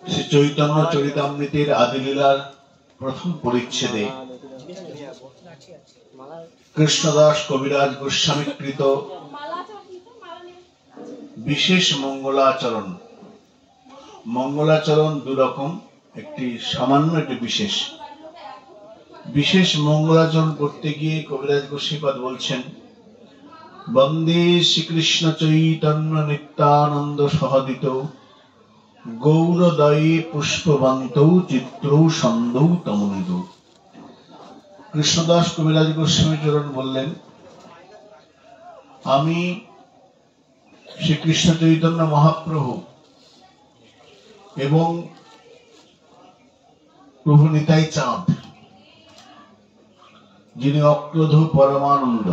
শ্রী চৈতন্য চরিতামৃতের আদিলীলার প্রথম পরিচ্ছেদে কৃষ্ণদাস কবিরাজ গোস্বামীকৃত বিশেষ মঙ্গলাচরণ। মঙ্গলাচরণ দুরকম, একটি সামান্য, একটি বিশেষ। বিশেষ মঙ্গলাচরণ করতে গিয়ে কবিরাজ গোস্বামীপাদ বলছেন, বন্দে শ্রীকৃষ্ণ চৈতন্য নিত্যানন্দ সহদিত গৌরদয়ে পুষ্পবন্ত চিত্র সন্দৌ তমনিদ। কৃষ্ণদাস কবিরাজ গোস্বামীচরণ বললেন, আমি শ্রীকৃষ্ণ চৈতন্য মহাপ্রভু এবং প্রভু নিতাই চাঁদ, যিনি অক্রোধ পরমানন্দ,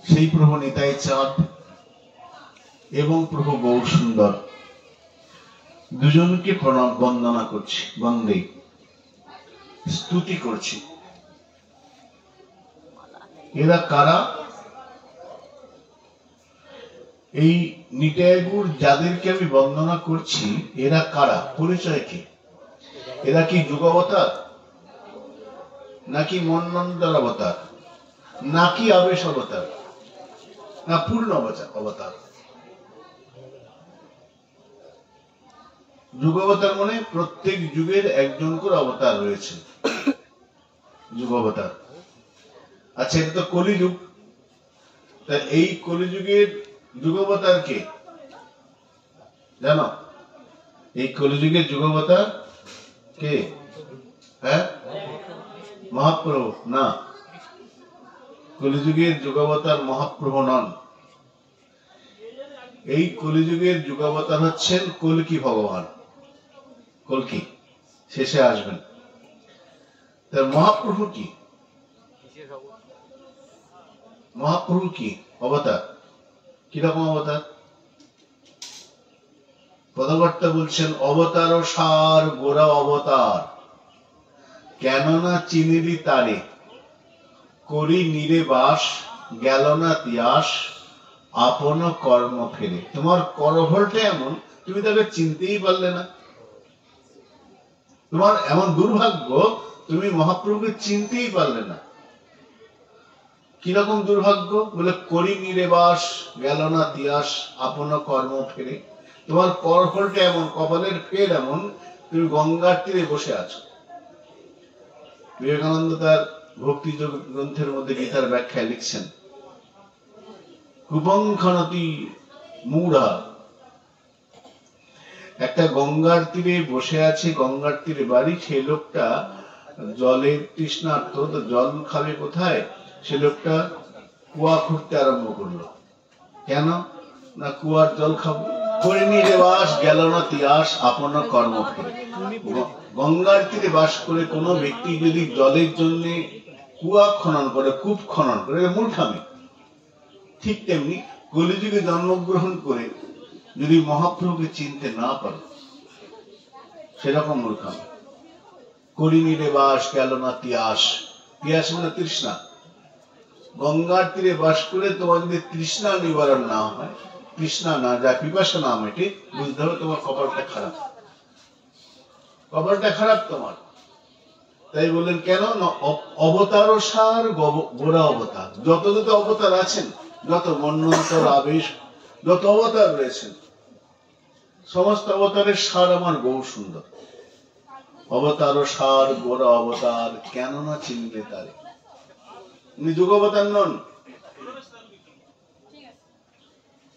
সেই প্রভু নিতাই চাঁদ এবং প্রভু গৌর সুন্দর দুজনকে প্রণাম বন্দনা করছি, বন্দে স্তুতি করছি। এরা কারা? এই নিতাই গৌর যাদেরকে আমি বন্দনা করছি, এরা কারা? পরিচয় কি? এরা কি যুগাবতার, নাকি মন্বন্তর অবতার, নাকি আবেশ অবতার, না পূর্ণ অবতার? যুগাবতার মানে প্রত্যেক যুগের একজন করে অবতার রয়েছে, যুগাবতার। আচ্ছা, এটা তো কলিযুগ, তা এই কলিযুগের যুগাবতার কে জানো? এই কলিযুগের যুগাবতার কে? হ্যাঁ, মহাপ্রভু না। কলিযুগের যুগাবতার মহাপ্রভু নন। এই কলিযুগের যুগাবতার হচ্ছেন কল্কি ভগবান। কল্কি শেষে আসবেন। তার মহাপ্রভু কি? মহাপ্রভু কি অবতার? কিরকম অবতার? পদকর্তা বলছেন, অবতার সার গোরা অবতার, কেননা চিনিলি তারে, করি নিরে বাস, গেল না তিয়াস, আপন কর্ম ফেরে। তোমার করফলটা এমন, তুমি তাকে চিনতেই পারলে না। তোমার এমন দুর্ভাগ্য, তুমি মহাপ্রভুকে চিনতেই পারলে না। কিরকম দুর্ভাগ্য? বলে, করি নিরে বাস, গেল না তিয়াস, আপন কর্ম ফেরে। তোমার করফলটা এমন, কপালের ফের এমন, তুমি গঙ্গার তীরে বসে আছো। বিবেকানন্দ তার ভক্তিযোগ গ্রন্থের মধ্যে গীতার ব্যাখ্যায় লিখছেন, কুপঙ্খনতি মূঢ়া, একটা গঙ্গার তীরে বসে আছে, গঙ্গার তীরে বাড়ি। সেই লোকটা জলের তৃষ্ণার্ত, তো জল খাবে কোথায়? সে লোকটা কুয়া খুঁড়তে আরম্ভ করলো। কেন না? কুয়ার জল খাবো। করে নিয়ে বাস, গেল না তিয়াস, আপন কর্ম ফেরে। গঙ্গার তীরে বাস করে কোন ব্যক্তি যদি জলের জন্য কুয়া খনন করে, কূপ খনন করে, মূর্খামি। ঠিক তেমনি কলিযুগে জন্মগ্রহণ করে যদি মহাপ্রভুকে চিনতে না পারো, সেরকম মূর্খামি। করি নিরে বাস, গেল না তিয়াস। তিয়াস মানে তৃষ্ণা। গঙ্গার তীরে বাস করে তোমার যদি তৃষ্ণা নিবারণ না হয়, তৃষ্ণা না যায়, পিপাসা না মেটে, বুঝতে হবে তোমার কপালটা খারাপ। কপালটা খারাপ তোমার। তাই বললেন, কেন না অবতার সার গোরা অবতার। যত যত অবতার আছেন, যত মন্বন্তর আবেশ, যত অবতার রয়েছেন, সমস্ত অবতারের সার আমার গৌর সুন্দর। অবতার সার গোরা অবতার, কেন না চিনলে তারে। উনি যুগাবতার নন।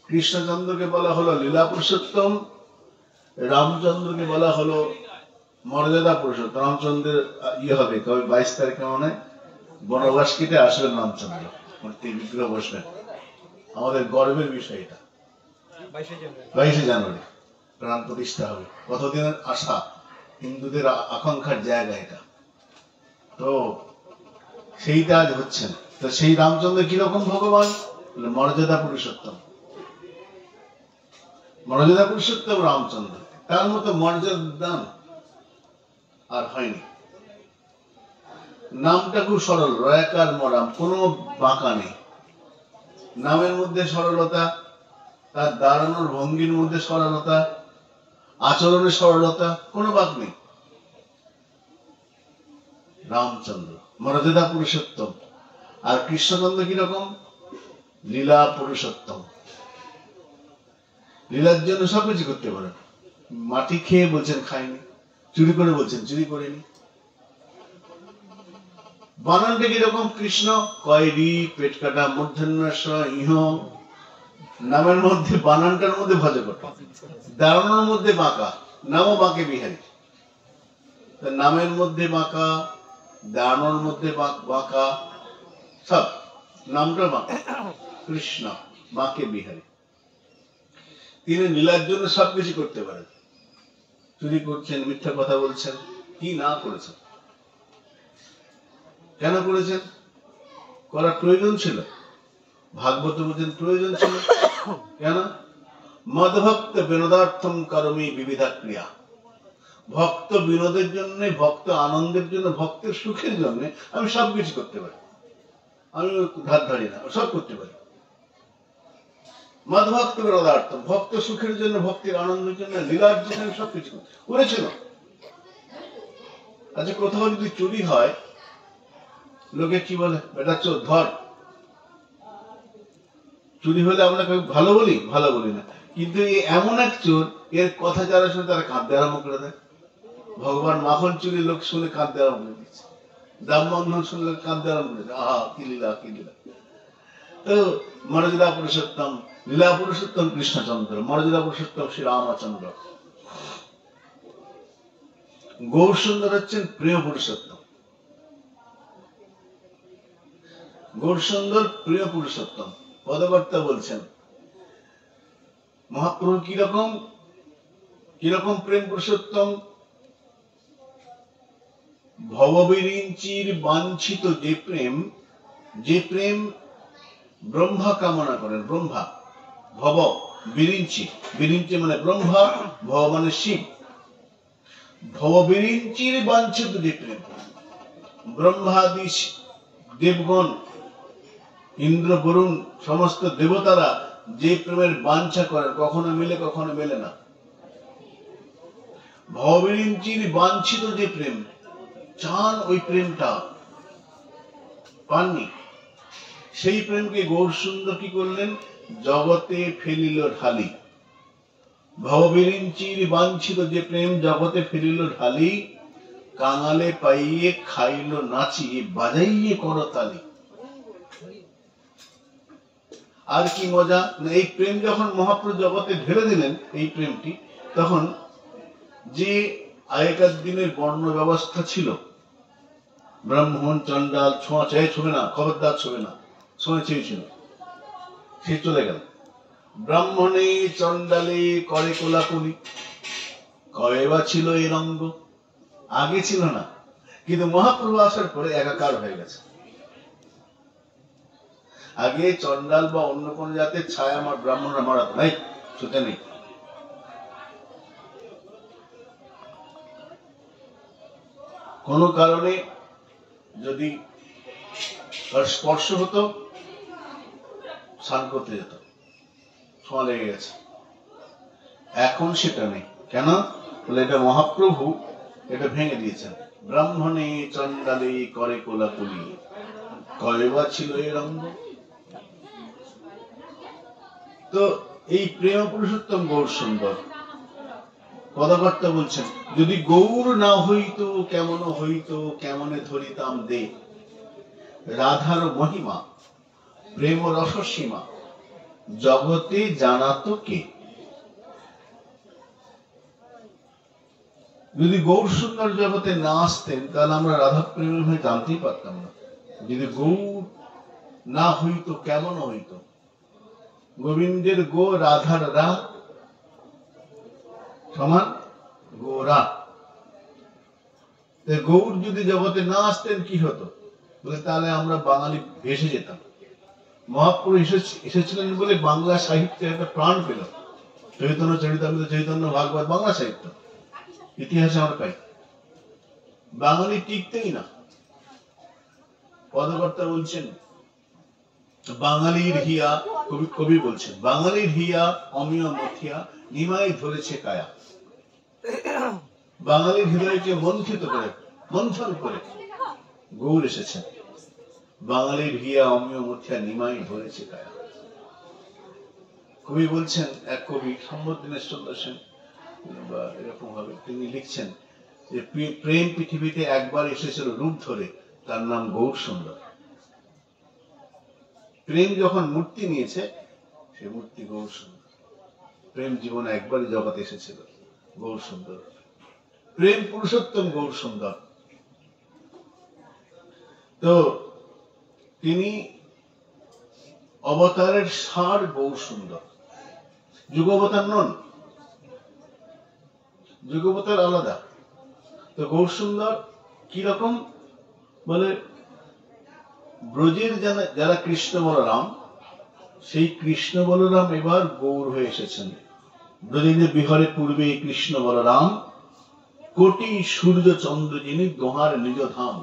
কৃষ্ণচন্দ্রকে বলা হলো লীলা পুরুষোত্তম, রামচন্দ্রকে বলা হলো মর্যাদা পুরুষোত্তম। রামচন্দ্রের হবে কবে 22 তারিখে মনে হয় বনবাস কেটে আসবেন রামচন্দ্র, বিগ্রহ বসবেন। আমাদের গর্বের বিষয় এটা। 22 জানুয়ারি প্রাণ প্রতিষ্ঠা হবে। কতদিনের আশা, হিন্দুদের আকাঙ্ক্ষার জায়গা এটা। তো সেইটা আজ হচ্ছে না। তো সেই রামচন্দ্র কিরকম ভগবান? মর্যাদা পুরুষোত্তম। মর্যাদা পুরুষোত্তম রামচন্দ্র। তার মতো মর্যাদা আর হয়নি। নামটা খুব সরল, রয়াকার মরাম, কোনো বাঁকা নেই। নামের মধ্যে সরলতা, তার দাঁড়ানোর ভঙ্গির মধ্যে সরলতা, আচরণে সরলতা, কোনো বাক নেই। রামচন্দ্র মর্যাদা পুরুষোত্তম, আর কৃষ্ণচন্দ্র কিরকম? লীলা পুরুষোত্তম। লীলার জন্য সবকিছু করতে পারেন। মাটি খেয়ে বলছেন খায়নি, চুরি করে বলছেন চুরি করেনি। বানানটা কিরকম? কৃষ্ণ কয়রি পেট কাটা মূর্ধন্য ইহ, নামের মধ্যে বানানটার মধ্যে ভজকট, দাঁড়ানোর মধ্যে বাঁকা, নামও বাঁকে বিহারী। নামের মধ্যে বাঁকা, দাঁড়ানোর মধ্যে বাঁকা, সব নামটা বাঁকা। কৃষ্ণ বাঁকে বিহারী। তিনি লীলার জন্য সবকিছু করতে পারেন। চুরি করছেন, মিথ্যা কথা বলছেন, কি না করেছেন, কেন করেছেন? করার প্রয়োজন ছিল। ভাগবত বলছেন প্রয়োজন ছিল। কেন? মদভক্ত বিনোদার্থম করমি বিবিধা ক্রিয়া। ভক্ত বিনোদের জন্য, ভক্ত আনন্দের জন্য, ভক্তের সুখের জন্য আমি সবকিছু করতে পারি। আমি ধার ধারি না, সব করতে পারি। মদভক্ত বিনোদার্থম, ভক্ত সুখের জন্য, ভক্তির আনন্দের জন্য, লীলার জন্য সবকিছু করেছিল। আচ্ছা, কোথাও যদি চুরি হয়, লোকে কি বলে? বেটা চোর, ধর। চুরি হলে আমরা ভালো বলি? ভালো বলি না। কিন্তু এমন এক চোর, এর কথা যারা শুনে তারা কাঁদতে আরম্ভ করে দেয়। ভগবান মাখন চুরি লোক শুনে কাঁদতে আরম্ভ করে দিচ্ছে, দাম বন্ধন শুনলে কাঁদতে আরম্ভ করে দিচ্ছে। আহা, কি লীলা, কি লীলা। তো মর্যাদা পুরুষোত্তম, লীলা পুরুষোত্তম কৃষ্ণচন্দ্র, মর্যাদা পুরুষোত্তম শ্রী রামচন্দ্র। গৌর সুন্দর হচ্ছেন প্রিয় পুরুষোত্তম। গৌর সুন্দর প্রিয় পুরুষোত্তম। পদকর্তা বলছেন মহাপ্রভু কিরকম কিরকম প্রেম পুরুষোত্তম? ভববিরিঞ্চির বাঞ্ছিত যে প্রেম ব্রহ্মা কামনা করেন। ব্রহ্মা, ভব বিরিঞ্চি, বিরিঞ্চি মানে ব্রহ্মা, ভব মানে শিব। ভববিরিঞ্চির বাঞ্ছিত যে প্রেম, ব্রহ্মাদি দেবগণ, ইন্দ্র বরুণ সমস্ত দেবতারা যে প্রেমের বাঞ্ছা করেন, কখনো মিলে কখনো মেলে না। ভববিরিঞ্চির বাঞ্ছিত যে প্রেম চান, ওই প্রেমটা পাননি। সেই প্রেমকে গৌর সুন্দর কি করলেন? জগতে ফেলিল ঢালি। ভববিরিঞ্চির বাঞ্ছিত যে প্রেম জগতে ফেলিল ঢালি, কাঙালে পাইয়ে খাইল নাচি, বাজাইয়ে করতালি। আর কি মজা! এই প্রেম যখন মহাপ্রভু জগতে ঢেলে দিলেন, এই প্রেমটি, তখন যে আগেকার দিনের বর্ণ ব্যবস্থা ছিল, ব্রাহ্মণ চন্ডাল ছোঁয়া চাই ছবে না, খবরদার ছবে না, ছোঁয়া চেয়েছিল, সে চলে গেল। ব্রাহ্মণে চন্ডালে করে কোলাকুলি, কবে বা ছিল এই রঙ্গ? আগে ছিল না, কিন্তু মহাপ্রভু আসার পরে একাকার হয়ে গেছে। আগে চন্ডাল বা অন্য কোন জাতের ছায়া আমার ব্রাহ্মণরা মারাত নাই, সেটা নেই। কোন কারণে যদি স্পর্শ হতো, স্নান করতে যেত, ছোঁয়া লেগে গেছে। এখন সেটা নেই। কেন? বলে এটা মহাপ্রভু এটা ভেঙে দিয়েছেন। ব্রাহ্মণে চন্ডালে করে কোলাকুলি, কবে বা ছিল এই রঙ্গ। তো এই প্রেম পুরুষোত্তম গৌর সুন্দর। পদকর্তা বলছেন, যদি গৌর না হইতো কেমন হইতো, কেমনে ধরিতাম দে, রাধার মহিমা প্রেম রসসীমা, জগতে জানাতো কে। যদি গৌর সুন্দর জগতে না আসতেন, তাহলে আমরা রাধা প্রেমের হয়ে জানতেই পারতাম না। যদি গৌর না হইতো কেমন হইতো, গোবিন্দের গো, রাধার রা সমান গোরা। গৌর যদি জগতে না আসতেন কি হতো? বলে তাহলে আমরা বাঙালি ভেসে যেতাম। মহাপ্রভু এসেছিলেন বলে বাংলা সাহিত্যে একটা প্রাণ পেল। চৈতন্য চরিতামৃত, চৈতন্য ভাগবত, বাংলা সাহিত্য ইতিহাসে আমরা পাই। বাঙালি টিকতেই না। পদকর্তা বলছেন, বাঙালির হিয়া, কবি বলছেন, বাঙালির হিয়া অমিয় মথিয়া নিমাই ধরেছে কায়া। বাঙালির হৃদয়কে মন্থন করে গৌর এসেছেন। বাঙালির হিয়া অমিয় মথিয়া নিমাই ধরেছে কায়া। কবি বলছেন, এক কবি সম্বত দীনেশচন্দ্র সেন বা এরকম ভাবে তিনি লিখছেন যে প্রেম পৃথিবীতে একবার এসেছিল রূপ ধরে, তার নাম গৌর সুন্দর। প্রেম যখন মূর্তি নিয়েছে, সে মূর্তি গৌর সুন্দর। প্রেম জীবনে একবারই জগতে এসেছিল, গৌর সুন্দর। প্রেম পুরুষোত্তম গৌর সুন্দর। তো তিনি অবতারের সার গৌর সুন্দর, যুগবতার নন, যুগবতার আলাদা। তো গৌর সুন্দর কিরকম বলে, ব্রজের যারা কৃষ্ণ বলরাম, সেই কৃষ্ণ বলরাম এবার গৌর হয়ে এসেছেন। ব্রজের বিহারে পূর্বে কৃষ্ণ বলরাম, কোটি সূর্য চন্দ্র যিনি দোহার নিজ ধাম।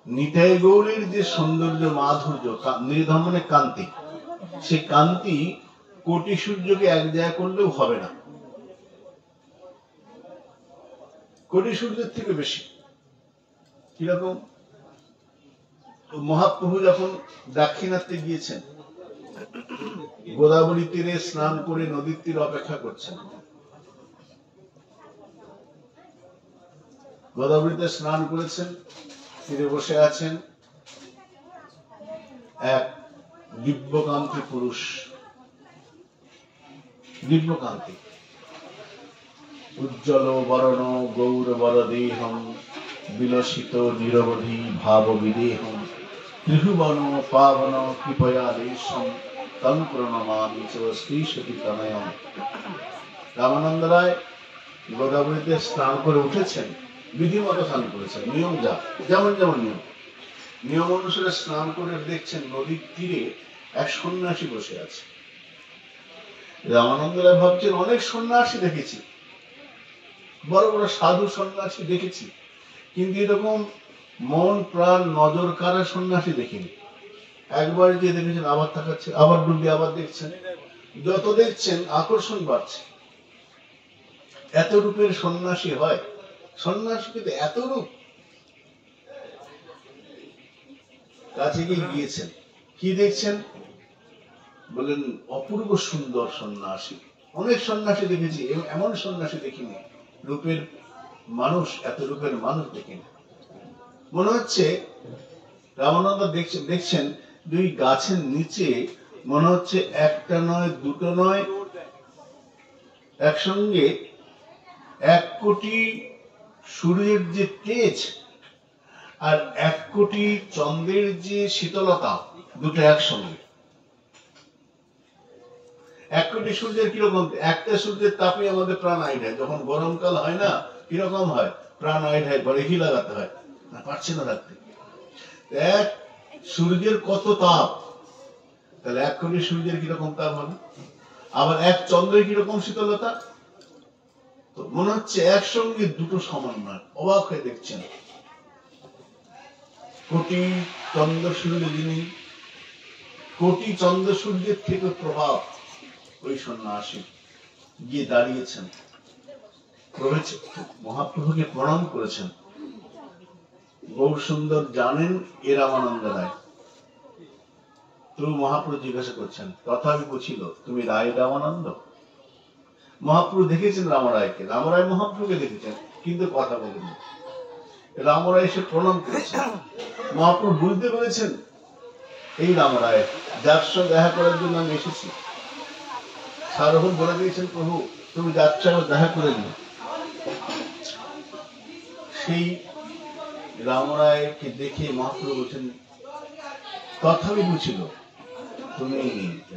নিতাই গৌরের যে সৌন্দর্য মাধুর্য, নির্ধাম মানে কান্তি, সেই কান্তি কোটি সূর্যকে এক জায়গা করলেও হবে না, কোটি সূর্যের থেকে বেশি। কিরকম, মহাপ্রভু যখন দাক্ষিণাত্যে গিয়েছেন, গোদাবরী তীরে স্নান করে নদীর তীরে অপেক্ষা করছেন। গোদাবরীতে স্নান করেছেন, তীরে বসে আছেন এক দিব্যকান্তি পুরুষ, দিব্যকান্তি, উজ্জ্বল বরণ গৌর বরদেহম, বিলসিত নিরবধি ভাব বিদেহম, ত্রিভুবন পাবন কৃপয়া দেশম, তং প্রণমামি চ শ্রী সতী তনয়ম। রামানন্দ রায় গোদাবরীতে স্নান করে উঠেছেন, বিধিমত স্নান করেছেন, নিয়ম যেমন নিয়ম অনুসারে স্নান করে দেখছেন নদীর তীরে এক সন্ন্যাসী বসে আছে। রামানন্দ রায় ভাবছেন, অনেক সন্ন্যাসী দেখেছি, বড় বড় সাধু সন্ন্যাসী দেখেছি, কিন্তু এরকম মন প্রাণ নজর কারা সন্ন্যাসী দেখিনি। একবার যে দেখেছেন আবার তাকাচ্ছে, আবার ডুবে আবার দেখছেন, যত দেখছেন আকর্ষণ বাড়ছে। এত রূপের সন্ন্যাসী হয়, সন্ন্যাসী কিন্তু এত রূপ। কাছে গিয়েছেন, কি দেখছেন বলেন, অপূর্ব সুন্দর সন্ন্যাসী। অনেক সন্ন্যাসী দেখেছি, এমন সন্ন্যাসী দেখিনি, রূপের মানুষ, এত রূপের মানুষ দেখিনি। মনে হচ্ছে রামানন্দ দেখছেন দুই গাছের নিচে, মনে হচ্ছে একটা নয় দুটো নয়, একসঙ্গে 1 কোটি সূর্যের যে তেজ আর 1 কোটি চন্দ্রের যে শীতলতা, দুটো একসঙ্গে। 1 কোটি সূর্যের কিরকম, একটা সূর্যের তাপে আমাদের প্রাণ আইড হয়। যখন গরমকাল হয় না, কিরকম হয়, প্রাণ আইড হয়, ঘরে ঘি লাগাতে হয়, না পারছে না রাখতে। এক সূর্যের কত তাপ, তাহলে 1 কোটি সূর্যের কিরকম তাপ হবে, আবার এক চন্দ্রের কিরকম শীতলতা। তো মনে হচ্ছে একসঙ্গে দুটো সমান নয়, অবাক হয়ে দেখছেন। কোটি চন্দ্র সূর্য যিনি, কোটি চন্দ্র সূর্যের থেকে প্রভাব, ওই সন্ন্যাসী গিয়ে দাঁড়িয়েছেন, মহাপ্রভুকে প্রণাম করেছেন। গৌর সুন্দর জানেন এ রামানন্দ রায়। তো মহাপ্রভু জিজ্ঞাসা করছেন, তথাপি বুঝিল তুমি রায় রামানন্দ। মহাপ্রভু দেখেছেন রামরায়কে, রামরায় মহাপ্রভুকে দেখেছেন, কিন্তু কথা বলেননি। রামরায় এসে প্রণাম করেছেন, মহাপ্রভু বুঝতে পেরেছেন এই রামরায়, যার সঙ্গে দেখা করার জন্য আমি এসেছি। সারভূম বলে দিয়েছেন, প্রভু তুমি যাচ্ছ, দেখা করে নিও। সেই রামরায়কে দেখে মহাপ্রভু বলছেন, তথাপি বুঝিল তুমি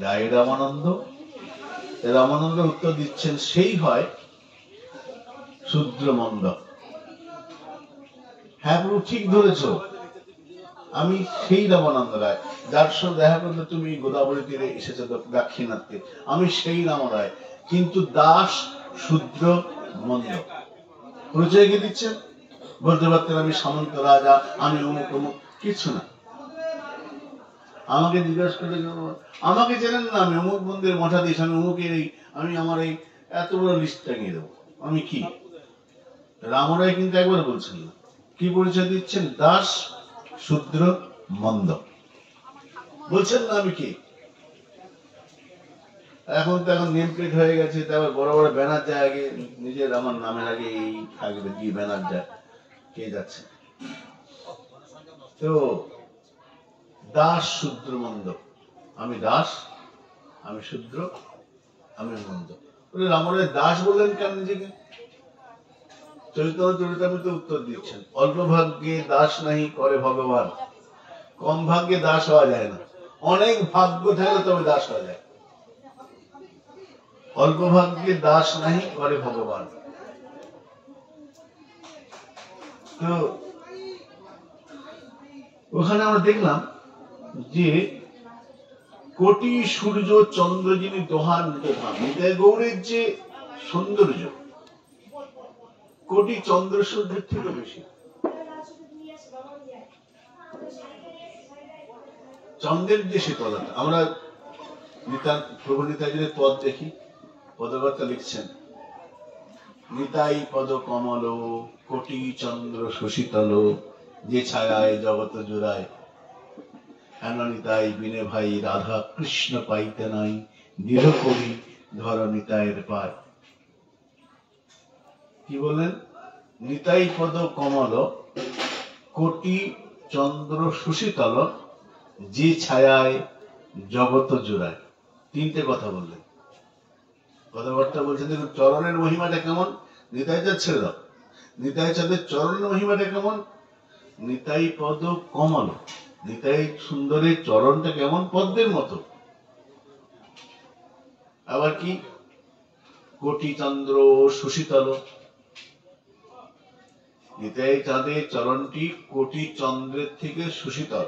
রায় রামানন্দ। রামানন্দ উত্তর দিচ্ছেন, সেই হয় শূদ্রমন্দ। হ্যাঁ প্রভু ঠিক ধরেছ, আমি সেই রামানন্দ রায়, যার সঙ্গে দেখা করলে তুমি গোদাবরী তীরে এসেছো দাক্ষিণাত্যে, আমি সেই রামরায়, কিন্তু দাস শূদ্র মন্দ। পরিচয় কে দিচ্ছেন, বলতে পারতেন আমি সামন্ত রাজা, আমি অমুক অমুক, কিছু না। আমাকে জিজ্ঞাসা করে, আমাকে চেনেন না, আমি অমুক মন্দিরের মঠাধীশ, আমি অমুকের এই, আমি আমার এই এত বড় লিস্ট টাঙিয়ে দেবো, আমি কি? রামরায় কিন্তু একবার বলছেন না, কি পরিচয় দিচ্ছেন? দাস, শূদ্র, মন্দ বলছেন না, আমি কি? এখন তো এখন নেম প্লেট হয়ে গেছে, তারপর বড় বড় ব্যানার যায় আগে, নিজের আমার নামের আগে এই থাকবে, কি ব্যানার যায়, কে যাচ্ছে? তো দাস, শূদ্র, মন্দ, আমি দাস, আমি শূদ্র, আমি মন্দ। রামরায় দাস বললেন কেন নিজেকে? চৈতন্য চরিতামৃতে উত্তর দিচ্ছেন, অল্প ভাগ্যে দাস নাহি করে ভগবান। কম ভাগ্যে দাস হওয়া যায় না, অনেক ভাগ্য থাকলে তবে দাস হওয়া যায়। অল্প ভাগ্যে দাস নাহি করে ভগবান। তো ওখানে আমরা দেখলাম যে কোটি সূর্য চন্দ্র যিনি দোহান দোহান, নিতাই গৌরের যে সৌন্দর্য কোটি চন্দ্র সূর্যের থেকে বেশি। চন্দ্রের যে শীতলতা, আমরা প্রভু নিতাইয়ের পদ দেখি, পদকর্তা লিখছেন, নিতাই পদ কমল কোটি চন্দ্র সুশীতল, যে ছায়ায় জগত জোড়ায়, হেন নিতাই বিনে ভাই রাধা কৃষ্ণ পাইতে নাই, দৃঢ় করি ধর নিতাইয়ের পায়। কি বলেন? নিতাই পদ কমল কোটি চন্দ্র সুশীতল, যে ছায়ায় জগত জোড়ায়। তিনটে কথা বললেন। কথাবার্তা বলছেন দেখুন, চরণের মহিমাটা কেমন, নিতাই চাঁদ ছেড়ে দাও, নিতাই চাঁদের চরণের মহিমাটা কেমন, নিতাই পদ কমল, নিতাই সুন্দরের চরণটা কেমন, পদ্মের মতো। আবার কি, কোটি চন্দ্র সুশীতল, নিতাই চাঁদের চরণটি কোটি চন্দ্রের থেকে সুশীতল।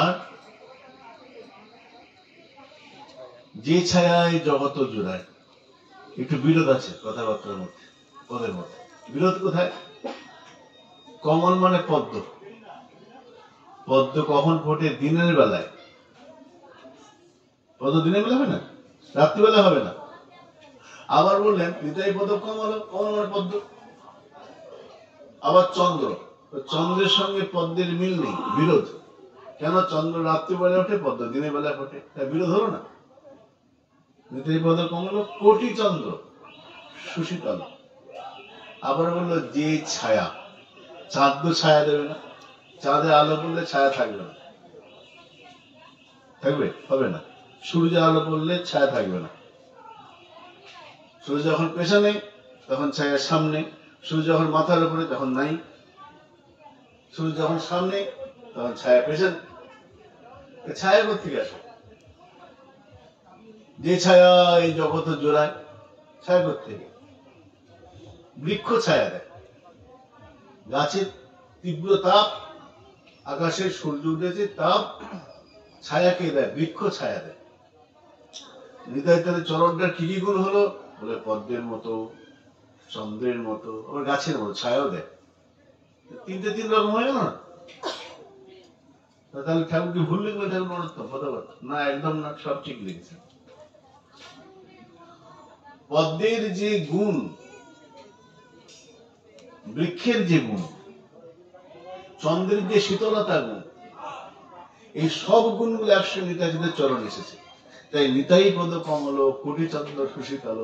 আর যে ছায়ায় জগত জোড়ায়, একটু বিরোধ আছে কথাবার্তার মধ্যে, পদের মধ্যে বিরোধ কোথায়? কমল মানে পদ্ম, পদ্ম কখন ফোটে? দিনের বেলায়। পদ্ম দিনের বেলা হবে না, রাত্রিবেলা হবে না। আবার বললেন নিতাই পদ কমল, কমল মানে পদ্ম। আবার চন্দ্র, চন্দ্রের সঙ্গে পদ্মের মিল নেই, বিরোধ। কেন? চন্দ্র রাত্রিবেলা ওঠে, পদ্ম দিনের বেলা ফোটে, তাই বিরোধ হলো না। নিতাই পদ কমল কোটি চন্দ্র সুশীতল। আবার বললো যে ছায়া, চাঁদ তো ছায়া দেবে না, চাঁদের আলো পড়লে ছায়া থাকবে না, থাকবে? হবে না। সূর্যের আলো পড়লে ছায়া থাকবে না। সূর্য যখন পেছনে তখন ছায়া সামনে, সূর্য যখন মাথার উপরে তখন নাই, সূর্য যখন সামনে তখন ছায়া পেছনে। ছায়া কোথেকে আসে? যে ছায়া এই জগৎ জোড়ায়, ছায়া কোথেকে? বৃক্ষ ছায়া দেয়, গাছের তীব্র তাপ, আকাশে সূর্য উঠেছে তাপ, ছায়াকে দেয়, বৃক্ষ ছায়া দেয়। নিতাই তাদের চরণটার কি কি গুণ হলো? বলে পদ্মের মতো, চন্দ্রের মতো, আবার গাছের মতো ছায়াও দেয়। তিনটে তিন রকম হয়ে গেল না? তাহলে ঠাকুর কি ভুল লিখবে? ঠাকুর মনত্ব কথাবার্তা না, একদম না, সব ঠিক লিখেছে। পদ্মের যে গুণ, বৃক্ষের যে গুণ, চন্দ্রের যে শীতলতা গুণ, এই সব গুণগুলো একসঙ্গে নিতাইদের চরণ এসেছে। তাই নিতাই পদ কমল কোটি চন্দ্র সুশীতল,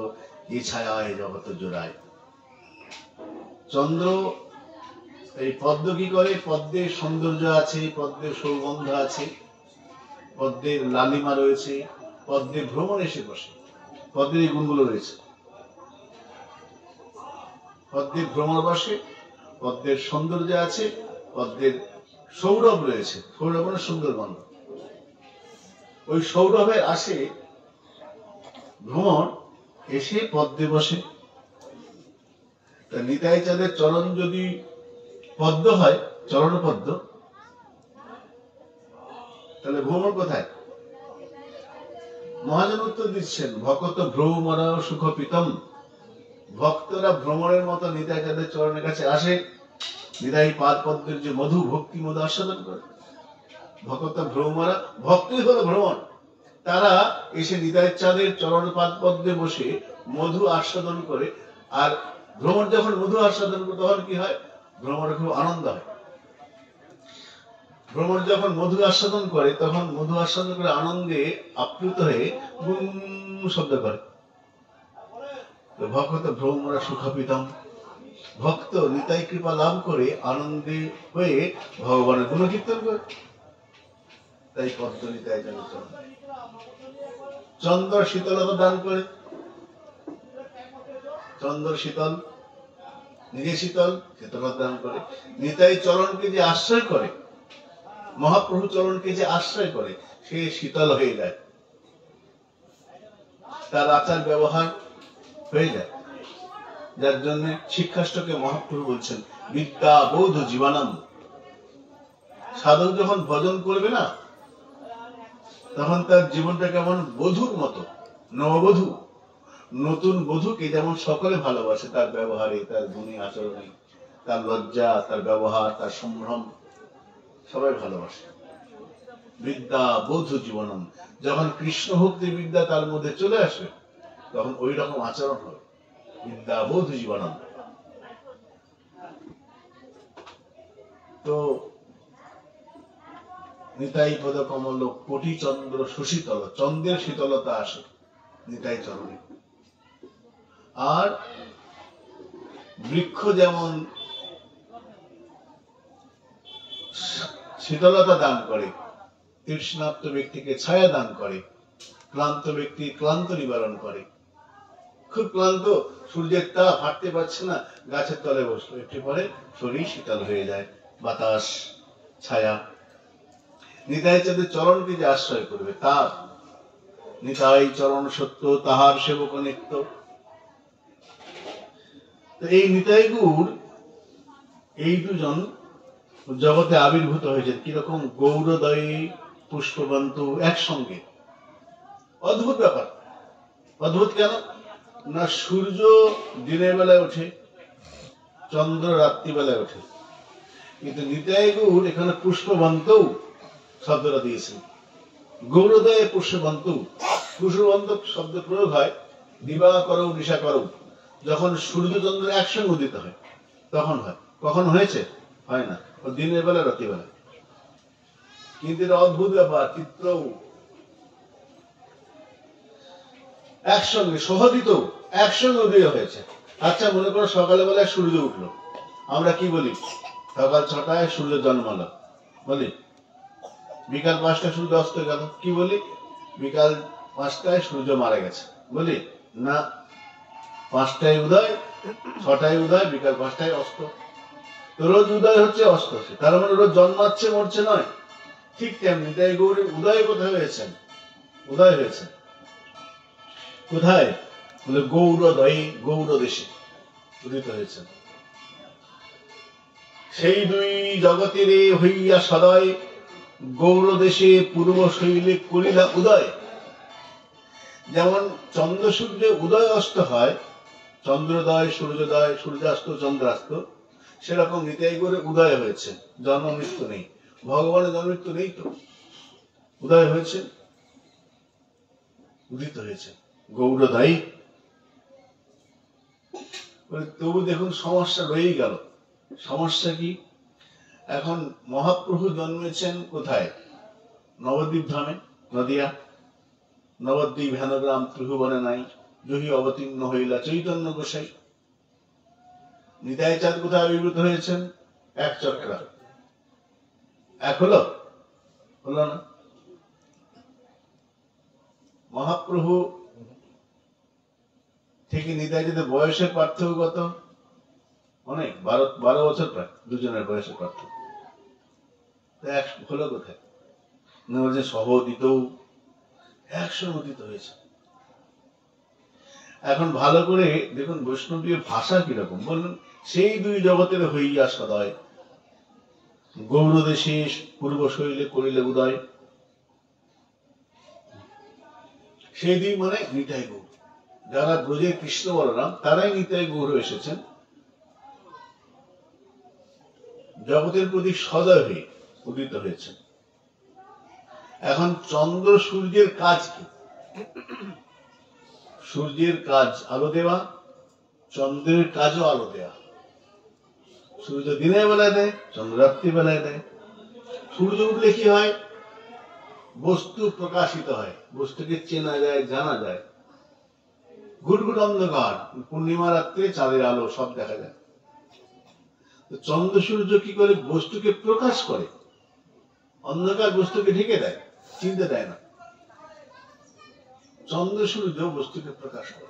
এই ছায়ায় জগত জোড়ায়। চন্দ্র, এই পদ্ম কি করে? পদ্মের সৌন্দর্য আছে, পদ্মের সৌগন্ধ আছে, পদ্মের লালিমা রয়েছে, পদ্মের ভ্রমণ এসে বসে, পদ্মের এই গুণগুলো রয়েছে। পদ্মের ভ্রমণ বসে, পদ্মের সৌন্দর্য আছে, পদ্মের সৌরভ রয়েছে, সৌরভ মানে সুন্দর গন্ধ। ওই সৌরভের আসে ভ্রমণ এসে পদ্মে বসে। তা নিতাই চাঁদের চরণ যদি পদ্ম হয়, চরণ পদ্ম, তাহলে ভ্রমণ কোথায়? মহাজন উত্তর দিচ্ছেন, ভক্ত ভ্রমরা সুখ পিতম। ভক্তরা ভ্রমণের মতো নিতাই চাঁদের চরণের কাছে আসে, নিতাই পাদ পদ্মের যে মধু, ভক্তি মধু আস্বাদন করে। ভক্ত ভ্রমরা, ভক্তই হলো ভ্রমণ। তারা এসে নিতাই চাঁদের চরণ পাদপদ্মে বসে মধু আস্বাদন করে। আর ভ্রমণ যখন মধু আস্বাদন করে তখন কি হয়? ভ্রমণের খুব আনন্দ হয়। ভ্রমণ যখন মধু আস্বাদন করে তখন মধু আস্বাদন করে আনন্দে আপ্লুত হয়ে গুম শব্দ করে। ভক্ত ভ্রমরা সুখাপিতম, ভক্ত নিতাই কৃপা লাভ করে আনন্দে হয়ে ভগবানের গুণকীর্তন করে। তাই পদ্ম নিতাই যেন চন্দ্র শীতলতা দান করে। চন্দ্র শীতল, নিজে শীতল, শীতলতা দান করে। নিতাই চরণকে যে আশ্রয় করে, মহাপ্রভু চরণকে যে আশ্রয় করে, সে শীতল হয়ে যায়, তার আচার ব্যবহার হয়ে যায়। যার জন্য শিক্ষাষ্টকে মহাপ্রভু বলছেন বিদ্যা বৌদ্ধ জীবনাম। সাধক যখন ভজন করবে না, তখন তার জীবনটা কেমন বধূর মতো, নববধূ। নতুন বধূকে যেমন সকলে ভালোবাসে, তার ব্যবহারে, তার গুণী আচরণে, তার লজ্জা, তার ব্যবহার, তার সম্ভ্রম, সবাই ভালোবাসে। বিদ্যা বৌদ্ধ জীবনম, যখন কৃষ্ণ ভক্তির বিদ্যা তার মধ্যে চলে আসে, তখন ওই রকম আচরণ হয়। বিদ্যা বৌদ্ধ জীবনম। তো নিতাই পদ কমল কোটি চন্দ্র সুশীতল, চন্দ্রের শীতলতা আসে নিতাই চরণে। আর বৃক্ষ যেমন শীতলতা দান করে, তৃষ্ণার্ত ব্যক্তিকে ছায়া দান করে, ক্লান্ত ব্যক্তি ক্লান্ত নিবারণ করে। খুব ক্লান্ত, সূর্যের তাপ, হাঁটতে পারছে না, গাছের তলে বসলো, একটু পরে শরীর শীতল হয়ে যায়, বাতাস, ছায়া। নিতাই চাঁদের চরণকে যে আশ্রয় করবে, তার নিতাই চরণ সত্য, তাহার সেবক নিত্য। এই নিতাই গুর, এই দুজন জগতে আবির্ভূত হয়েছে কিরকম গৌরদয়ী পুষ্পবন্ত একসঙ্গে। অদ্ভুত ব্যাপার। অদ্ভুত কেন না, সূর্য দিনের বেলায় ওঠে, চন্দ্র রাত্রিবেলায় ওঠে, কিন্তু নিতাই গৌর এখানে পুষ্পবন্ত শব্দটা দিয়েছেন। গৌরদয়ে পুষ্পবন্ত, পুষ্পবন্ত শব্দ প্রয়োগ হয় দিবা করো নিশা করো, যখন সূর্য চন্দ্র একসঙ্গে উদিত হয় তখন হয়। কখন হয়েছে? হয় না, দিনের বেলা রাত্রিবেলা। কিন্তু এটা অদ্ভুত ব্যাপার, চিত্র একসঙ্গে সহদিত একসঙ্গে উদয় হয়েছে। আচ্ছা, মনে করো সকালে বেলায় সূর্য উঠলো, আমরা কি বলি? সকাল 6টায় সূর্য জন্মালো বলি, বিকাল 5টায় সূর্য অস্ত গেল কি বলি? বিকাল 5টায় সূর্য মারা গেছে বলি না, 5টায় উদয়, 6টায় উদয়, বিকাল 5টায় অস্ত। তো রোজ উদয় হচ্ছে, অস্ত হচ্ছে, তার মানে রোজ জন্মাচ্ছে মরছে নয়। ঠিক তেমনি তাই গৌরীর উদয় কোথায় হয়েছেন? উদয় হয়েছে কোথায়? বলে গৌরদয়ী, গৌর দেশে উদিত হয়েছেন। সেই দুই জগতের হইয়া সদয়, গৌর দেশে পূর্ব শৈলে করিলা উদয়। যেমন চন্দ্র সূর্য উদয় অস্ত হয়, চন্দ্রোদয় সূর্যোদয়, সূর্যাস্ত চন্দ্রাস্ত, সেরকম নিতাই গৌরে উদয় হয়েছে, জন্ম মৃত্যু নেই। ভগবানের জন্ম মৃত্যু নেই, তো উদয় হয়েছে, উদিত হয়েছে গৌরদায়ী। তবু দেখুন সমস্যা রয়েই গেল। সমস্যা কি? এখন মহাপ্রভু জন্মেছেন কোথায়? নবদ্বীপ ধামে, নদিয়া। নবদ্বীপ হেনগ্রাম ত্রিভুবনে নাই, জহি অবতীর্ণ হইলা চৈতন্য গোসাই। নিতাই চাঁদ কোথায় আবির্ভূত হয়েছেন? এক চক্রা। এক হলো? হলো না। মহাপ্রভু থেকে নিতাই চাঁদের বয়সের পার্থক্য কত? অনেক, 12 বছর প্রায় দুজনের বয়সের পার্থক্য। এক হলো কোথায়? যে সহোদিত একসঙ্গে উদিত হয়েছে। এখন ভালো করে দেখুন বৈষ্ণবীয় ভাষা কিরকম। বললেন সেই দুই জগতের হইয়া সদয়, গৌরদেশে পূর্ব শৈলে করিলে উদয়। সেই দুই মানে নিতাই গৌর। যারা ব্রজের কৃষ্ণ বলরাম তারাই নিতাই গৌর এসেছেন, জগতের প্রতি সদয় হয়ে উদিত হয়েছেন। এখন চন্দ্র সূর্যের কাজ কি? সূর্যের কাজ আলো দেওয়া, চন্দ্রের কাজও আলো দেওয়া। সূর্য দিনের বেলায় দেয়, চন্দ্র রাত্রি বেলায় দেয়। সূর্য উঠলে কি হয়? বস্তু প্রকাশিত হয়, বস্তুকে চেনা যায়, জানা যায়। ঘুটঘুট অন্ধকার, পূর্ণিমা রাত্রে চাঁদের আলো সব দেখা যায়। চন্দ্র সূর্য কি করে? বস্তুকে প্রকাশ করে। অন্ধকার বস্তুকে ঢেকে দেয়, চিনতে দেয় না। চন্দ্র সূর্য বস্তুকে প্রকাশ করে।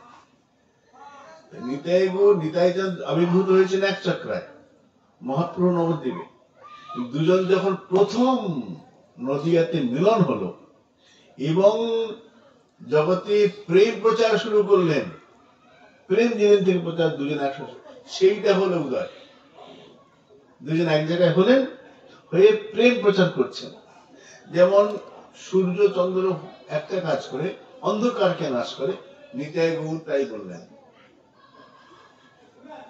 নিতাই গৌর নিতাই চাঁদ আবির্ভূত হয়েছেন এক চক্রায়, মহাপ্রভু নবদ্বীপে। দুজন যখন প্রথম নদিয়াতে মিলন হলো এবং জগতে প্রেম প্রচার শুরু করলেন, প্রেম যেদিন থেকে প্রচার, দুজন একসাথে, সেইটা হলো উদয়। দুজন এক জায়গায় হলেন, হয়ে প্রেম প্রচার করছেন। যেমন সূর্য চন্দ্র একটা কাজ করে, অন্ধকারকে নাশ করে, নিতাই গৌর তাই বললেন।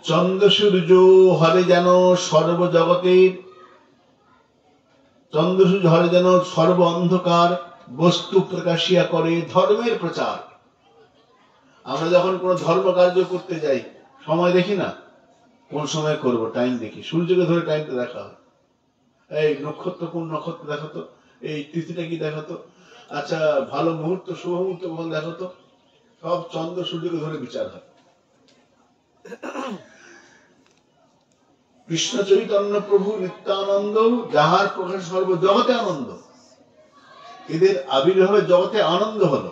চন্দ্র সূর্য হরে যেন সর্বজগতের, চন্দ্র সূর্য হরে যেন সর্ব অন্ধকার বস্তু প্রকাশিয়া করে ধর্মের প্রচার। আমরা যখন কোন ধর্ম কার্য করতে যাই, সময় দেখি না, কোন সময় করব, টাইম দেখি। সূর্যকে ধরে টাইমটা দেখা হয়। এই নক্ষত্র, কোন নক্ষত্র দেখাতো, এই তিথিটা কি দেখাতো, আচ্ছা ভালো মুহূর্ত, শুভ মুহূর্ত কখন দেখাতো, সব চন্দ্র সূর্যকে ধরে বিচার হয়। কৃষ্ণ চৈতন্য প্রভু নিত্যানন্দ, যাহার প্রকাশ সর্ব জগতে আনন্দ। এদের আবির্ভাবে জগতে আনন্দ হলো।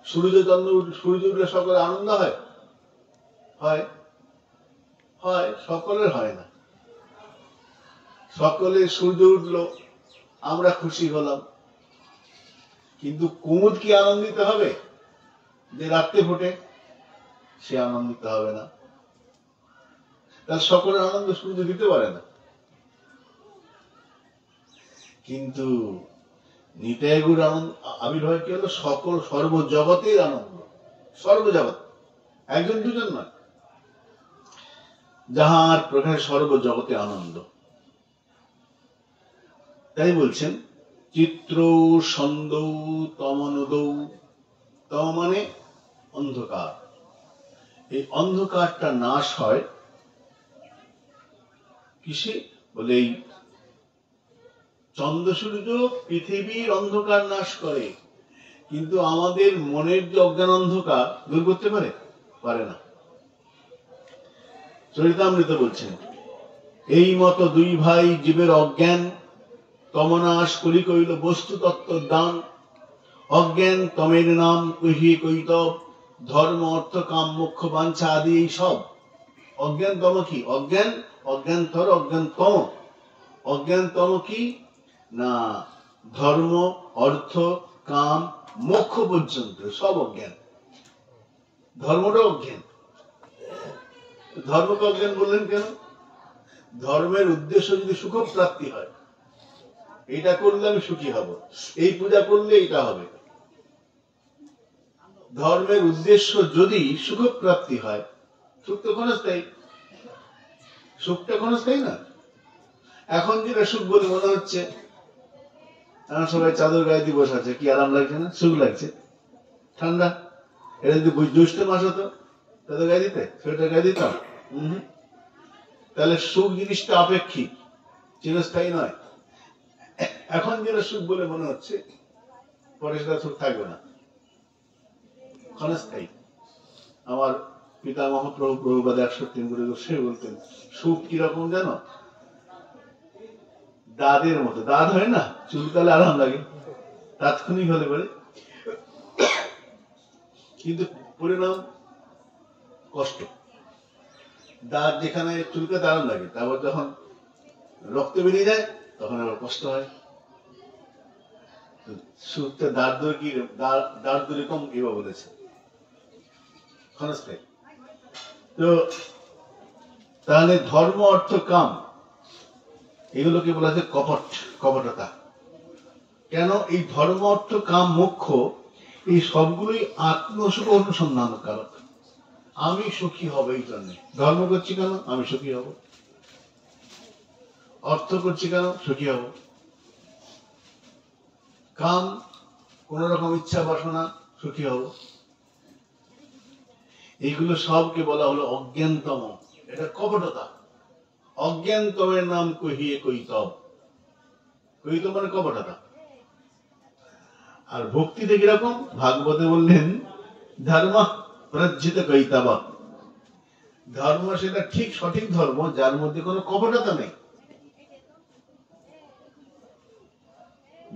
সূর্য চন্দ্র, সূর্য উঠলে সকলে আনন্দ হয়? হয়? হয়, সকলের হয় না। সকলে সূর্য উঠলো, আমরা খুশি হলাম, কিন্তু কুমুদ কি আনন্দিত হবে যে রাত্রে ফোটে? সে আনন্দিত হবে না। তার সকলের আনন্দ সূর্য দিতে পারে না। কিন্তু নিতাই গৌর আনন্দ আবির্ভাব কি হলো? সকল সর্বজগতের আনন্দ, সর্বজগৎ, একজন দুজন নয়। যাহার প্রকাশ সর্বজগতে আনন্দ। তাই বলছেন চিত্র সন্দৌ তমনদৌ। তম মানে অন্ধকার। এই অন্ধকারটা নাশ হয় কিসে? বলে এই চন্দ্র সূর্য পৃথিবীর অন্ধকার নাশ করে, কিন্তু আমাদের মনের যে অজ্ঞান অন্ধকার দূর করতে পারে? পারে না। চরিতামৃত বলছেন, এই মতো দুই ভাই জীবের অজ্ঞান তমনাশ করি কইল বস্তু তত্ত্ব দান। অজ্ঞান তমের নাম কহিয়ে কৈতব, ধর্ম অর্থ কাম মোক্ষ বাঞ্ছা আদি এই সব। অজ্ঞান তম কি? অজ্ঞান, অজ্ঞানতর, অজ্ঞানতম। অজ্ঞানতম কি না? ধর্ম অর্থ কাম মোক্ষ পর্যন্ত সব অজ্ঞান। ধর্মটা অজ্ঞান। ধর্মকে অজ্ঞান বললেন কেন? ধর্মের উদ্দেশ্য যদি সুখ প্রাপ্তি হয়, এটা করলে আমি সুখী হব, এই পূজা করলে এটা হবে। ধর্মের উদ্দেশ্য যদি সুখ প্রাপ্তি হয়, সুখ তো ক্ষণস্থায়ী, সুখটা ক্ষণস্থায়ী না। এখন যেটা সুখ বলে মনে হচ্ছে, এখন সবাই চাদর গায়ে দিয়ে বসে আছে, কি আরাম লাগছে না? সুখ লাগছে, ঠান্ডা। এটা যদি জ্যৈষ্ঠ মাস হতো, চাদর গায়ে দিতে, সোয়েটার গায়ে দিতাম। তাহলে সুখ জিনিসটা আপেক্ষিক, চিরস্থায়ী নয়। এখন যেটা সুখ বলে মনে হচ্ছে, পরে সেটা সুখ থাকবে না, ক্ষণস্থায়ী। আমার পিতা মহাপ্রভু প্রভুপাদ 103 গুরু সে বলতেন, সুখ কিরকম জানো? দাঁতের মতো। দাঁত হয় না, চুলকালে আরাম লাগে, তাৎক্ষণিক হলে পরে, কিন্তু পরিণাম কষ্ট। দাঁত যেখানে চুলকাতে আরাম লাগে, তারপর যখন রক্ত বেরিয়ে যায় তখন আবার কষ্ট হয়। সুখটা দাঁত দূরে কি, দাঁত দূরে কম এবার বলেছে, ক্ষণস্থায়ী। তো তাহলে ধর্ম অর্থ কাম এগুলোকে বলা হয় কপট, কপটতা। কেন? এই ধর্ম অর্থ কাম মোক্ষ এই সবগুলোই আত্মসুখ অনুসন্ধান কারক। আমি সুখী হব এই জন্য ধর্ম করছি। কেন? আমি সুখী হব। অর্থ করছি কেন? সুখী হব। কাম, কোন রকম ইচ্ছা বাসনা, সুখী হব। এইগুলো সবকে বলা হলো অজ্ঞানতম। এটা কপটতা। অজ্ঞানতমের নাম কহিয়ে কৈতব। কৈতব মানে কপটতা। আর ভক্তিতে কিরকম? ভাগবতে বললেন ধর্ম প্রজ্জিত কৈতব। ধর্ম সেটা ঠিক সঠিক ধর্ম যার মধ্যে কোনো কপটতা নেই।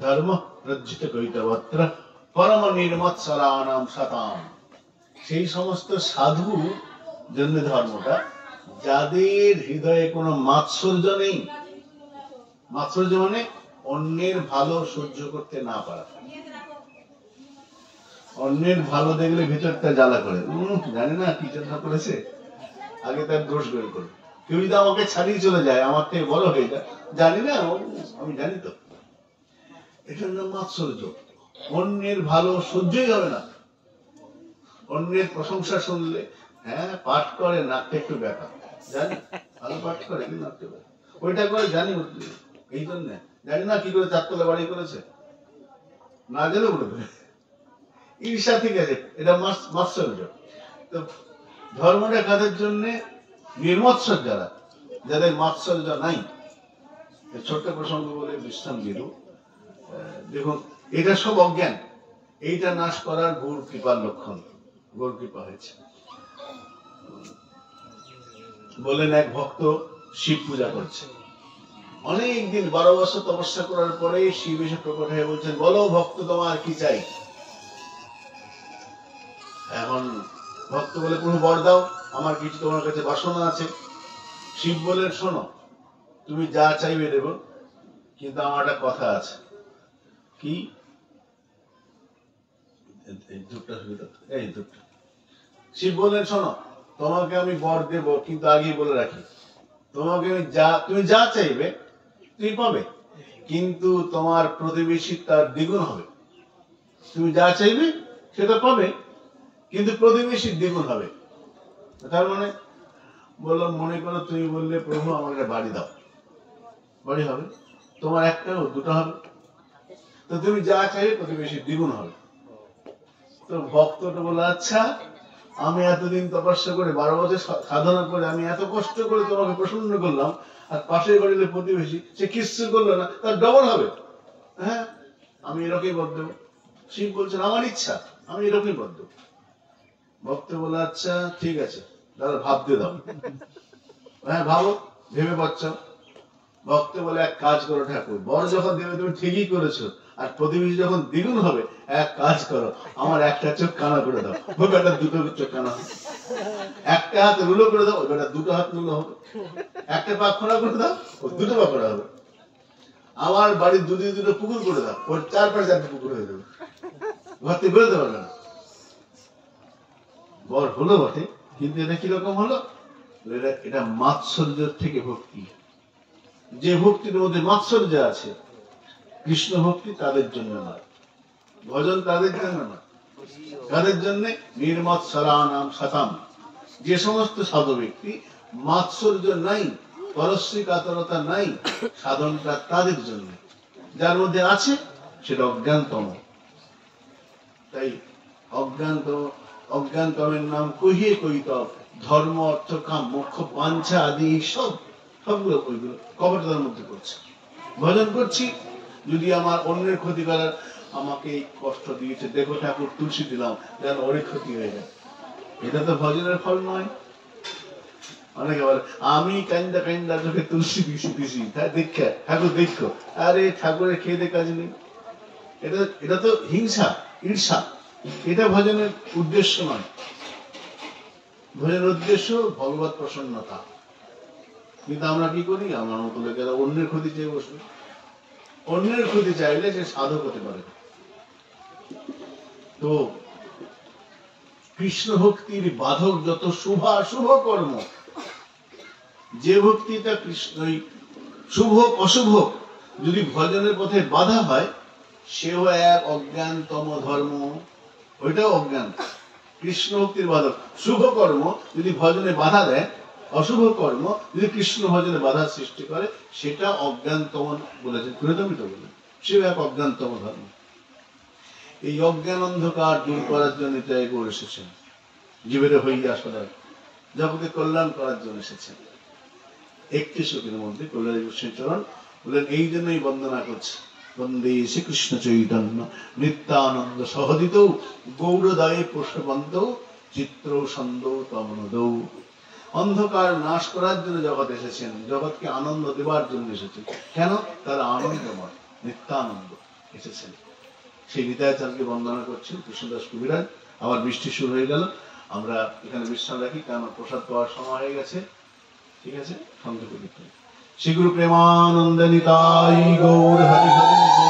ধর্ম প্রজ্জিত কৈতবত্র পরম নির্মৎসরাণাম শতাম। সেই সমস্ত সাধু জন্য ধর্মটা, যাদের হৃদয়ে কোনো মাৎসর্য নেই। মাৎসর্য মানে অন্যের ভালো সহ্য করতে না পারা। অন্যের ভালো দেখলে ভিতরটা জ্বালা করে, জানি না কি জন্য করেছে, আগে তার দোষ বের করবে। কেউ যদি আমাকে ছাড়িয়ে চলে যায়, আমার থেকে বড় হয়ে যায়, জানি না, আমি জানি তো, এটার নাম মাৎসর্য। অন্যের ভালো সহ্যই হবে না। অন্যের প্রশংসা শুনলে, হ্যাঁ পাঠ করে, নাকটা একটু ব্যাপার, জানি ভালো পাঠ করে কিন্তু নাকটা ব্যাপার, ওইটা করে জানি, এই জন্য জানি না কি করে চারতলা বাড়ি করেছে, না জেনে বলে দেবে। ঈর্ষা, ঠিক আছে, এটা মাৎসর্য। তো ধর্মটা কাদের জন্য? নির্মৎসর যারা, যাদের মাৎসর্য নাই। ছোট্ট প্রসঙ্গ বলে বিশ্রাম দিল। দেখুন, এটা সব অজ্ঞান। এইটা নাশ করার গৌর কৃপার লক্ষণ। গৌর কৃপা হয়েছে। বলেন এক ভক্ত শিব পূজা করছে, অনেকদিন 12 বছর তপস্যা করার পরে শিব এসে প্রকট হয়ে বলছেন, বলো ভক্ত তোমার কি চাই? এখন ভক্ত বলে, প্রভু বর দাও, আমার কিছু তোমার কাছে বাসনা আছে। শিব বলেন, শোনো, তুমি যা চাইবে দেব, কিন্তু আমার একটা কথা আছে। কি? শিব বললেন, শোনো, তোমাকে আমি বর দেব, কিন্তু আগেই বলে রাখি, তোমাকে তুমি যা চাইবে তুমি পাবে, কিন্তু তোমার প্রতিবেশী তার দ্বিগুণ হবে। তুমি যা চাইবে সেটা পাবে, কিন্তু প্রতিবেশী দ্বিগুণ হবে। তার মানে বললাম, মনে করো তুমি বললে, প্রভু আমাকে বাড়ি দাও, বাড়ি হবে, তোমার একটা দুটো হবে, তো তুমি যা চাইবে প্রতিবেশী দ্বিগুণ হবে। তো ভক্তটা বলে, আচ্ছা, আমি এতদিন তপস্যা করে 12 বছর সাধনা করে আমি এত কষ্ট করে তোমাকে প্রসন্ন করলাম, আর পাশের বাড়ির প্রতিবেশী সে কিচ্ছু করলো না, তার ডবল হবে। হ্যাঁ, আমি এরকমই বর দেব। শিব বলছেন, আমার ইচ্ছা, আমি এরকমই বর দেব। ভক্ত বলে, আচ্ছা ঠিক আছে, দাদা ভাবতে দাও। হ্যাঁ ভাবো, ভেবে পাচ্ছ। ভক্ত বলে, এক কাজ করো ঠাকুর, বর যখন দেবে তুমি ঠিকই করেছো, আর প্রতিবেশী যখন দ্বিগুণ হবে, এক কাজ করো, আমার একটা চোখ কানা করে দাও, ওই বেটা দুটো চোখ কানা হবে। একটা হাত রুলো করে দাও, ওই বেটা দুটো হাত রুলো হবে। একটা পা খোঁড়া করে দাও, ও দুটো পা খোঁড়া হবে। আমার বাড়ির দুটো পুকুর করে দাও, ওর 4-5 পুকুর হয়ে যাবে, ঘর থেকে বেরোতে পারবে না। বর হলো বটে, কিন্তু এটা কিরকম হলো? এটা মাৎসর্যের থেকে ভক্তি। যে ভক্তির মধ্যে মাৎসর্য আছে, কৃষ্ণ ভক্তি তাদের জন্য নয়, ভজন তাদের জন্য নয়। তাদের জন্য নির্মৎসরাণাম শতাম। যে সমস্ত সাধু ব্যক্তি মাৎসর্য নাই, পরশ্রী কাতরতা নাই, সাধনটা তাদের জন্য। যার মধ্যে আছে সেটা অজ্ঞানতম। তাই অজ্ঞানতমের নাম কহিয়ে কৈতব। ধর্ম, অর্থ, কাম, মোক্ষ, বাঞ্ছা আদি সবগুলো কপটতার মধ্যে করছে। ভজন করছি, যদি আমার অন্যের ক্ষতি করার, আমাকে কষ্ট দিয়েছে, দেখো ঠাকুর তুলসী দিলাম, যেন ওরই ক্ষতি হয়ে যায়, এটা তো ভজনের ফল নয়। অনেকে বলে, আমি কান্দা কান্দা চোখে তুলসী দিছি, দীক্ষা ঠাকুর দেখো, আরে ঠাকুরের খেয়ে দে কাজ নেই। এটা তো হিংসা, ঈর্ষা। এটা ভজনের উদ্দেশ্য নয়। ভজনের উদ্দেশ্য ভগবত প্রসন্নতা। কিন্তু আমরা কি করি, আমার মতো লোকেরা অন্যের ক্ষতি চেয়ে বসবে। অন্যের ক্ষতি চাইলে সে সাধক হতে পারে। তো কৃষ্ণ ভক্তির বাধক যত শুভ কর্ম, যে ভক্তিটা কৃষ্ণই শুভ অশুভ যদি ভজনের পথে বাধা হয়, সেও এক অজ্ঞানতম ধর্ম, ওইটাও অজ্ঞান। কৃষ্ণ ভক্তির বাধক শুভ কর্ম যদি ভজনে বাধা দেয়, অশুভ কর্ম যদি কৃষ্ণ ভজনে বাধা সৃষ্টি করে, সেটা অজ্ঞানতম বলেছেন, বলেন সেও এক অজ্ঞানতম ধর্ম। এই অজ্ঞান অন্ধকার দূর করার জন্য তাই করে এসেছেন। জীবের হইয়া সদাই জগতে কল্যাণ করার জন্য এসেছেন। 31 শ্লোকের মধ্যে কল্যাণী গোস্বামী চরণ বললেন এই জন্যই বন্দনা করছে, বন্দে শ্রীকৃষ্ণ চৈতন্য নিত্যানন্দ সহদিত গৌরদায়ে পুষ্পবন্ত চিত্র ছন্দ তমনদৌ। অন্ধকার নাশ করার জন্য জগৎ এসেছেন, জগৎকে আনন্দ দেওয়ার জন্য এসেছেন। কেন? তারা আনন্দময়, নিত্যানন্দ এসেছেন। সেই নিতায়াচার্যকে বন্দনা করছেন কৃষ্ণদাস কবিরাজ। আবার বৃষ্টি শুরু হয়ে গেল, আমরা এখানে বিশ্রাম রাখি, কারণ প্রসাদ পাওয়ার সময় হয়ে গেছে। ঠিক আছে, সংক্ষেপে শ্রী গুরু প্রেমানন্দ নিতাই গৌর হরি হরি।